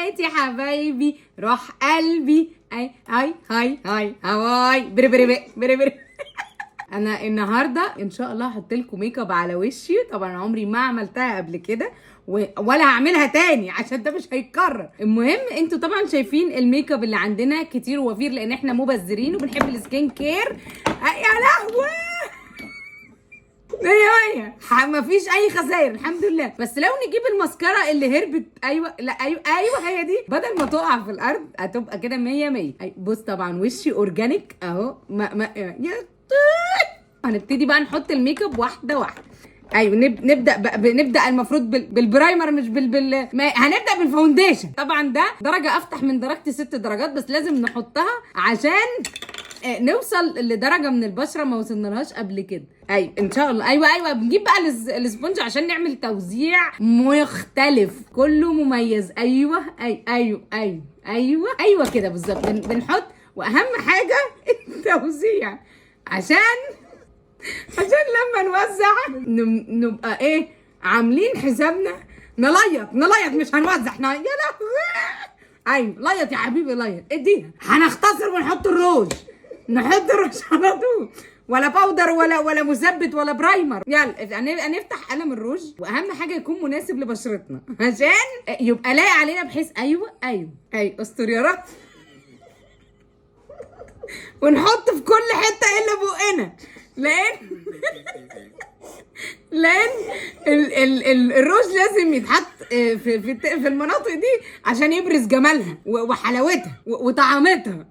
بنات يا حبايبي روح قلبي اي هاي هاي هاي هاي بري بري بري بري بري. انا النهارده ان شاء الله هحط لكم ميك اب على وشي. طبعا عمري ما عملتها قبل كده ولا هعملها تاني عشان ده مش هيتكرر. المهم انتوا طبعا شايفين الميك اب اللي عندنا كتير ووفير لان احنا مبذرين وبنحب السكين كير. يا لهوي هي مفيش اي خسائر الحمد لله. بس لو نجيب المسكره اللي هربت ايوه لا ايوه هي دي بدل ما تقع في الارض هتبقى كده 100 100. بص طبعا وشي اورجانيك اهو يا هنبتدي بقى نحط الميك اب واحده واحده. ايوه نبدا المفروض بالبرايمر مش هنبدا بالفاونديشن. طبعا ده درجه افتح من درجتي 6 درجات بس لازم نحطها عشان نوصل لدرجه من البشره ما وصلنالهاش قبل كده. ايوه ان شاء الله. ايوه بنجيب بقى الاسبونج عشان نعمل توزيع مختلف كله مميز. ايوه كده بالظبط بنحط. واهم حاجه التوزيع عشان لما نوزع نبقى ايه عاملين حسابنا نليط مش هنوزع احنا. يا لهوي ايوه ليط يا حبيبي ليط. اديها هنختصر ونحط الروج. نحط الروج على طول ولا باودر ولا مثبت ولا برايمر. يلا هنفتح قلم الروج واهم حاجه يكون مناسب لبشرتنا عشان يبقى لايق علينا بحيث ايوه استر يا رب. ونحط في كل حته الا بقنا لان الروج لازم يتحط في المناطق دي عشان يبرز جمالها وحلاوتها وطعامتها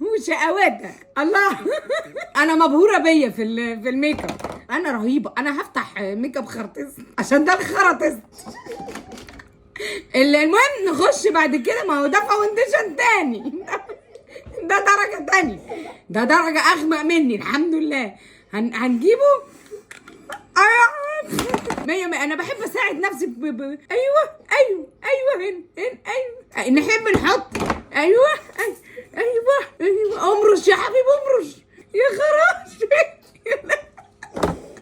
وشقاوتها. الله انا مبهوره بيا في الميك اب. انا رهيبه. انا هفتح ميك اب خرطيس عشان ده الخرطيس. المهم نخش بعد كده. ما هو ده فاونديشن تاني ده درجه تانية. ده درجه اغمق مني الحمد لله. هنجيبه انا بحب اساعد نفسي ايوه هنا نحب نحط ايوه امرش يا حبيبي امرش يا خراش.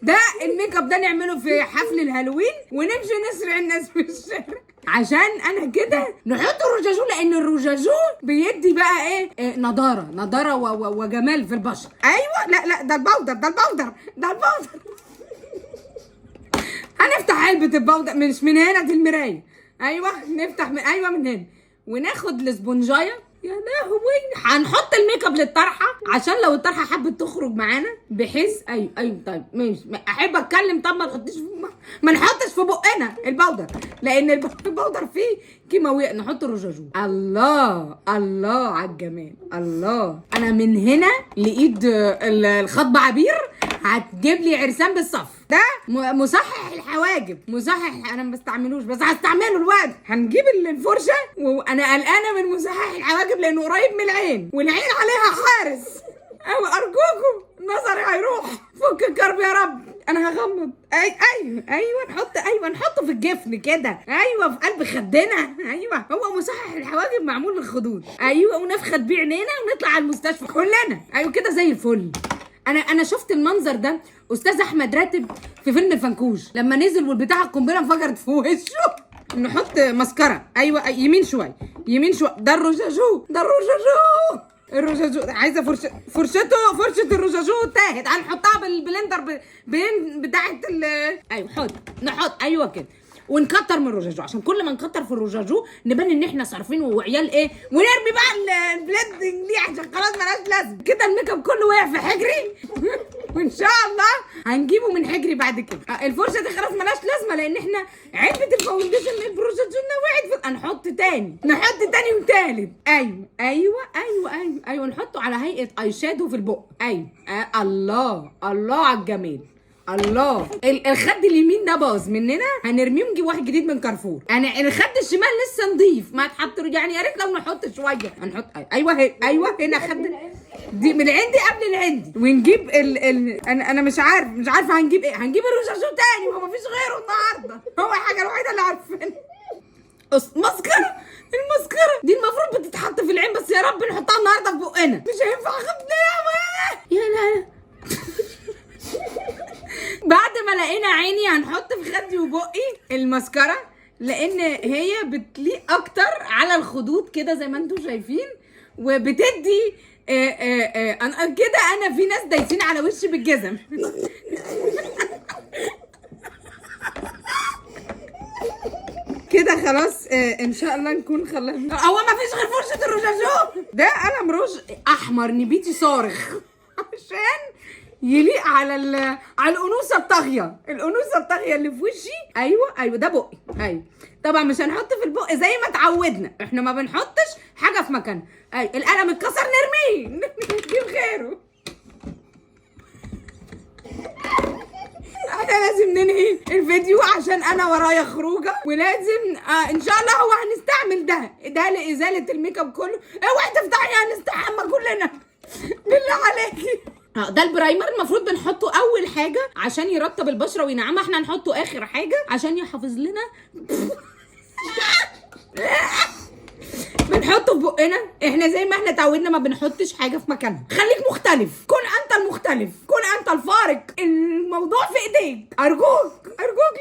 ده الميك اب ده نعمله في حفل الهالوين ونمشي نسرع الناس في الشارع عشان انا كده نحط الرجاجو لان الرجاجو بيدي بقى ايه نضاره وجمال في البشره. ايوه لا ده الباودر هنفتح علبه الباودر مش من هنا دي المرايه. ايوه نفتح من هنا وناخد الاسبونجايه. يا لهوي هنحط الميك اب للطرحه عشان لو الطرحه حبت تخرج معانا بحيث ايوه طيب ماشي احب اتكلم. طب ما نحطش في بقنا الباودر لان الباودر فيه كيماوي. نحط الرجاجو. الله على الجمال. الله انا من هنا لايد الخطبه عبير هتجيب لي عرسان بالصف. ده مصحح الحواجب انا ما بستعملوش بس هستعمله الوقت. هنجيب الفرشه وانا قلقانه من مصحح الحواجب لانه قريب من العين والعين عليها حارس. ارجوكم نظري هيروح. فك الكرب يا رب. انا هغمض. نحطه في الجفن كده. في قلب خدنا. هو مصحح الحواجب معمول للخدود. ونفخد بيه عينينا ونطلع على المستشفى كلنا. كده زي الفل. انا شفت المنظر ده استاذ احمد راتب في فيلم الفنكوش لما نزل والبتاع القنبله انفجرت في وشه. نحط مسكره. يمين شويه ده الرجاجو عايزه فرشه الرجاجو تاهت. هنحطها بالبلندر بتاعه نحط كده ونكتر من الرجاجو عشان كل ما نكتر في الرجاجو نبان ان احنا صارفين وعيال ونرمي بقى البلندنج دي عشان خلاص مالهاش لازمه. كده الميك اب كله وقع في حجري وان شاء الله هنجيبه من حجري بعد كده. الفرشه دي خلاص مالهاش لازمه لان احنا علبه الفاونديشن الرجاجو وقعت. نحط تاني وتالت. ايوه نحطه على هيئه اي شادو في البق. الله على الجمال. الله الخد اليمين ده باظ مننا هنرميه ونجيب واحد جديد من كارفور. الخد الشمال لسه نضيف ما تحط يعني يا ريت لو نحط شويه. هنحط ايوه هنا خد دي من عندي قبل العندي. ونجيب انا مش عارفه هنجيب ايه. هنجيب الرجاجو تاني وما فيش غيره النهارده. هو الحاجه الوحيده اللي عارفينها المسكره دي المفروض بتتحط في العين بس يا رب نحطها النهارده في بقنا. مش هينفع يا لا بعد ما لقينا عيني هنحط في خدي وبقي المسكره لان هي بتليق اكتر على الخدود كده زي ما انتم شايفين، وبتدي انا كده انا في ناس دايسين على وشي بالجزم. كده خلاص ان شاء الله نكون خلصنا. هو ما فيش غير فرشه الرشاشو ده قلم روج احمر نبيتي صارخ عشان يليق على الانوثه الطاغيه، الانوثه الطاغيه اللي في وشي. ايوه ده بقي. ايوه طبعا مش هنحط في البق زي ما اتعودنا، احنا ما بنحطش حاجه في مكانها. ايوه القلم اتكسر نرميه نجيب غيره. احنا لازم ننهي الفيديو عشان انا ورايا خروجه، ولازم ان شاء الله هو هنستعمل ده لازاله الميك اب كله. اوعي تفتحي هنستحمى كلنا بالله عليكي. ده البرايمر المفروض بنحطه اول حاجه عشان يرطب البشره وينعمها، احنا هنحطه اخر حاجه عشان يحافظ لنا بنحطه في بقنا. احنا زي ما احنا اتعودنا ما بنحطش حاجه في مكانها. خليك مختلف، كن انت المختلف، كن انت الفارق، الموضوع في ايديك. ارجوك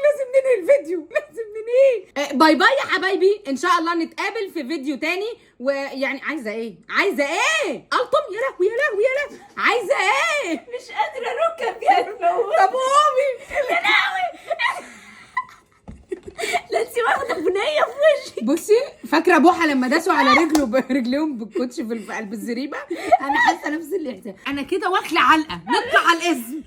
لازم ننهي الفيديو، لازم ننهيه. باي باي يا حبايبي، ان شاء الله نتقابل في فيديو تاني. ويعني عايزه ايه الطم؟ يا لهوي عايزه ايه؟ مش قادره اركب يا فلوس. طب قومي يا لهوي لا انت واخده بنيه في وشي. بصي فاكره بوحه لما داسوا على رجلهم بالكوتش في قلب الزريبه؟ انا حاسه نفس الاحساس. انا كده واكله علقه. نطلع على الاسم.